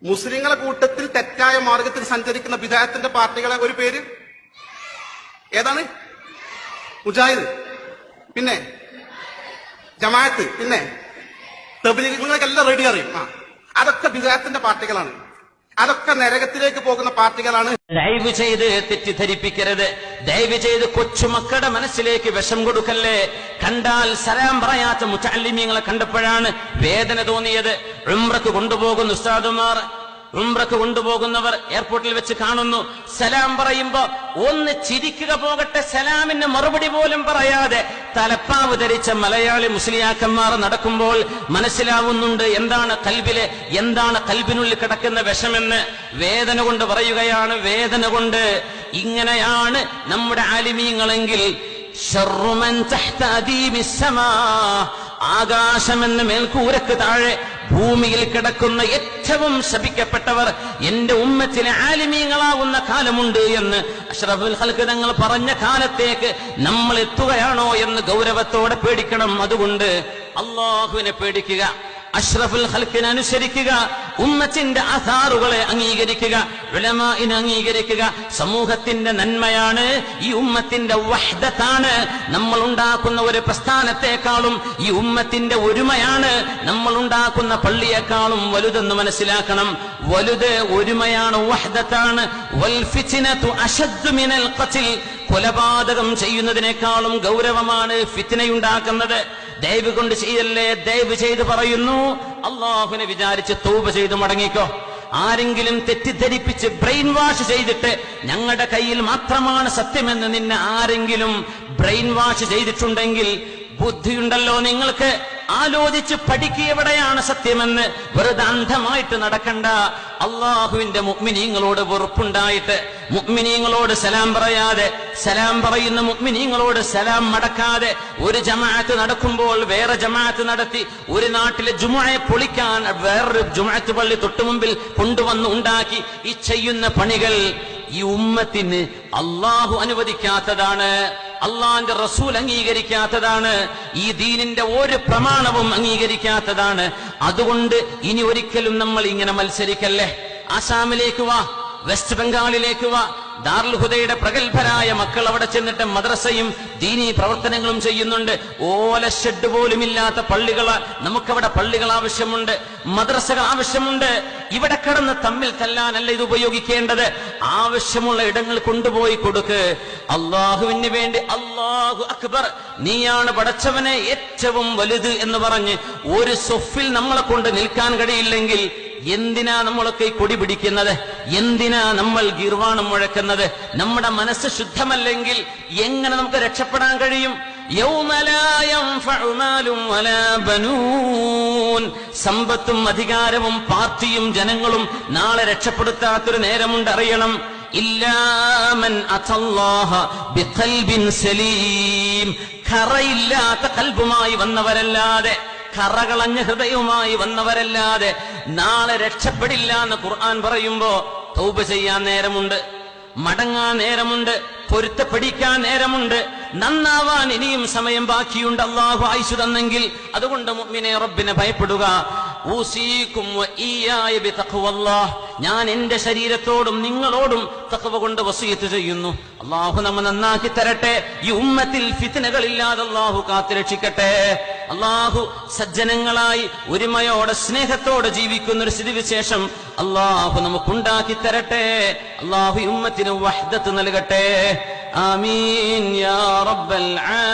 മുസ്ലിങ്ങളെ കൂട്ടത്തിൽ തെറ്റായ മാർഗത്തിൽ സഞ്ചരിക്കുന്ന ബിദഅത്തിന്റെ പാർട്ടികളെ ഒരു പേര് ഏതാണ്? മുജാഹിദ്, പിന്നെ ജമാഅത്ത്, പിന്നെ തബ്ലീഗ്. നിങ്ങൾക്കെല്ലാം റെഡി അറിയും. അതൊക്കെ ബിദഅത്തിന്റെ പാർട്ടികളാണ്. അതൊക്കെ നരകത്തിലേക്ക് പോകുന്ന പാർട്ടികളാണ്. ദയവ് ചെയ്ത് തെറ്റിദ്ധരിപ്പിക്കരുത്. ദയവ് ചെയ്ത് കൊച്ചുമക്കളുടെ മനസ്സിലേക്ക് വിഷം കൊടുക്കല്ലേ. കണ്ടാൽ സലാം പറയാത്ത മുതഅല്ലിമീങ്ങളെ കണ്ടപ്പോഴാണ് വേദന തോന്നിയത്. ഉംറക്ക് കൊണ്ടുപോകുന്ന ഉസ്താദുമാർ, ഉംറക്ക് കൊണ്ടുപോകുന്നവർ എയർപോർട്ടിൽ വെച്ച് കാണുന്നു. സലാം പറയുമ്പോ ഒന്ന് ചിരിക്കുക പോകട്ടെ, സലാമിന് മറുപടി പോലും പറയാതെ തലപ്പാവ് ധരിച്ച മലയാളി മുസ്ലിയാക്കന്മാർ നടക്കുമ്പോൾ മനസ്സിലാവുന്നുണ്ട് എന്താണ് കൽബിനുള്ളിൽ കിടക്കുന്ന വിഷമെന്ന്. വേദന കൊണ്ട് പറയുകയാണ്, വേദന കൊണ്ട്. ഇങ്ങനെയാണ് നമ്മുടെ ആലിമീങ്ങളെങ്കിൽ ശർറുമൻ തഹ്ത അദീമിസ് സമാ, ആകാശമെന്ന മേൽക്കൂരക്ക് താഴെ ഭൂമിയിൽ കിടക്കുന്ന ഏറ്റവും ശപിക്കപ്പെട്ടവർ എന്റെ ഉമ്മത്തിലെ ആലിമീങ്ങളാവുന്ന കാലമുണ്ട് എന്ന് അഷ്റഫുൽ ഖൽഖ് തങ്ങൾ പറഞ്ഞ കാലത്തേക്ക് നമ്മൾ എത്തുകയാണോ എന്ന് ഗൗരവത്തോടെ പേടിക്കണം. അതുകൊണ്ട് അല്ലാഹുവിനെ പേടിക്കുക, അഷ്റഫുൽ ഖൽഖിനെ അനുസരിക്കുക, ഉമ്മത്തിന്റെ ആധാറുകളെ അംഗീകരിക്കുക, ഉലമാഇനെ അംഗീകരിക്കുക. സമൂഹത്തിന്റെ നന്മയാണ്, ഈ ഉമ്മത്തിന്റെ വഹ്ദത്താണ്. നമ്മൾ ഉണ്ടാക്കുന്ന ഒരു പ്രസ്ഥാനത്തെക്കാളും ഈ ഉമ്മത്തിന്റെ ഒരുമയാണ് നമ്മൾ ഉണ്ടാക്കുന്ന പള്ളിയെക്കാളും വലുതെന്ന് മനസ്സിലാക്കണം. വലുത് ഒരുമയാണ്, വഹ്ദത്താണ്. വൽ ഫിത്നതു അശദ്ദു മിനൽ ഖത്ൽ, കൊലപാതകം ചെയ്യുന്നതിനേക്കാളും ഗൗരവമാണ് ഫിത്നയുണ്ടാക്കുന്നത്. ദയവ് കൊണ്ട് ചെയ്യല്ലേ. ദയവ് ചെയ്ത് പറയുന്നു, അള്ളാഹുവിനെ വിചാരിച്ച് തൗബ ചെയ്ത് മടങ്ങിക്കോ. ആരെങ്കിലും തെറ്റിദ്ധരിപ്പിച്ച് ബ്രെയിൻ വാഷ് ചെയ്തിട്ട് ഞങ്ങളുടെ കയ്യിൽ മാത്രമാണ് സത്യമെന്ന് നിന്നെ ആരെങ്കിലും ബ്രെയിൻ വാഷ് ചെയ്തിട്ടുണ്ടെങ്കിൽ ബുദ്ധിയുണ്ടല്ലോ നിങ്ങൾക്ക്, ആലോചിച്ച് പഠിക്കുക എവിടെയാണ് സത്യമെന്ന്. വെറുതെ അന്ധമായിട്ട് നടക്കണ്ട. അള്ളാഹുവിന്റെ മുഅ്മിനീങ്ങളോട് വെറുപ്പുണ്ടായിട്ട്, മുഅ്മിനീങ്ങളോട് സലാം പറയാതെ, സലാം പറയുന്ന മുഅ്മിനീങ്ങളോട് സലാം മടക്കാതെ, ഒരു ജമാഅത്ത് നടക്കുമ്പോൾ വേറെ ജമാഅത്ത് നടത്തി, ഒരു നാട്ടിലെ ജുമുഅയെ പൊളിക്കാൻ വേറൊരു ജുമുഅത്ത് പള്ളി തൊട്ടുമുമ്പിൽ കൊണ്ടുവന്ന് ഉണ്ടാക്കി. ഈ ചെയ്യുന്ന പണികൾ ഈ ഉമ്മത്തിന് അള്ളാഹു അനുവദിക്കാത്തതാണ്, അള്ളാന്റെ റസൂൽ അംഗീകരിക്കാത്തതാണ്, ഈ ദീനിന്റെ ഒരു പ്രമാണവും അംഗീകരിക്കാത്തതാണ്. അതുകൊണ്ട് ഇനി ഒരിക്കലും നമ്മൾ ഇങ്ങനെ മത്സരിക്കല്ലേ. ആസാമിലേക്ക് വാ, വെസ്റ്റ് ബംഗാളിലേക്ക് വാ. ദാറുൽ ഹുദയുടെ പ്രഗത്ഭരായ മക്കൾ അവിടെ ചെന്നിട്ട് മദ്രസയും ദീനീ പ്രവർത്തനങ്ങളും ചെയ്യുന്നുണ്ട്. ഓല ഷെഡ് പോലും ഇല്ലാത്ത പള്ളികൾ, നമുക്കവിടെ പള്ളികൾ ആവശ്യമുണ്ട്, മദ്രസകൾ ആവശ്യമുണ്ട്. ഇവിടെ കിടന്ന് തമ്മിൽ തല്ലാനല്ല ഇത് ഉപയോഗിക്കേണ്ടത്. ആവശ്യമുള്ള ഇടങ്ങൾ കൊണ്ടുപോയി കൊടുക്ക്. അള്ളാഹുവിന് വേണ്ടി അല്ലാഹു അക്ബർ, നീയാണ് പടച്ചവനെ ഏറ്റവും വലുത് എന്ന് പറഞ്ഞ് ഒരു സൊഫിൽ നമ്മളെ കൊണ്ട് നിൽക്കാൻ കഴിയില്ലെങ്കിൽ എന്തിനാ നമ്മളൊക്കെ കൊടി പിടിക്കുന്നത്? എന്തിനാ നമ്മൾ ഗിർവാണം മുഴക്കുന്നത്? നമ്മുടെ മനസ്സ് ശുദ്ധമല്ലെങ്കിൽ എങ്ങനെ നമുക്ക് രക്ഷപ്പെടാൻ കഴിയും? സമ്പത്തും അധികാരവും പാർട്ടിയും ജനങ്ങളും നാളെ രക്ഷപ്പെടുത്താത്തൊരു നേരമുണ്ട്, അറിയണം. ഇല്ലാമൻ അത്തല്ലാഹ ബിഖൽബിൻ സലീം, ഖറയില്ലാത്ത ഖൽബുമായി വന്നവരല്ലാതെ, കറകളഞ്ഞ ഹൃദയവുമായി വന്നവരല്ലാതെ നാളെ രക്ഷപ്പെടില്ല എന്ന് ഖുർആൻ പറയുമ്പോ തൗബ ചെയ്യാൻ നേരമുണ്ട്, മടങ്ങാൻ നേരമുണ്ട്, പൊരുത്തപ്പെടിക്കാൻ നേരമുണ്ട്, നന്നാവാൻ ഇനിയും സമയം ബാക്കിയുണ്ട്. അല്ലാഹു ആയുസ് തന്നെങ്കിൽ. അതുകൊണ്ട് മുഅ്മിനെ റബ്ബിനെ ഭയപ്പെടുക. ഊസീകും വഇയ്യായ ബിതഖ്വല്ലാഹ്, ഞാൻ എന്റെ ശരീരത്തോടും നിങ്ങളോടും തഖ്വ കൊണ്ട് വസിയത്ത് ചെയ്യുന്നു. അല്ലാഹു നമ്മെ നന്നാക്കി തരട്ടെ. ഈ ഉമ്മത്തിൽ ഫിത്നകളില്ലാതെ അല്ലാഹു കാത്തുരക്ഷിക്കട്ടെ. അല്ലാഹു സജ്ജനങ്ങളായി ഒരുമയോടെ സ്നേഹത്തോടെ ജീവിക്കുന്ന ഒരു സ്ഥിതിവിശേഷം അല്ലാഹു നമുക്കുണ്ടാക്കി തരട്ടെ. അല്ലാഹു ഉമ്മത്തിന് വഹ്ദത്ത് നൽകട്ടെ. ആമീൻ യാ റബ്ബൽ ആലമീൻ.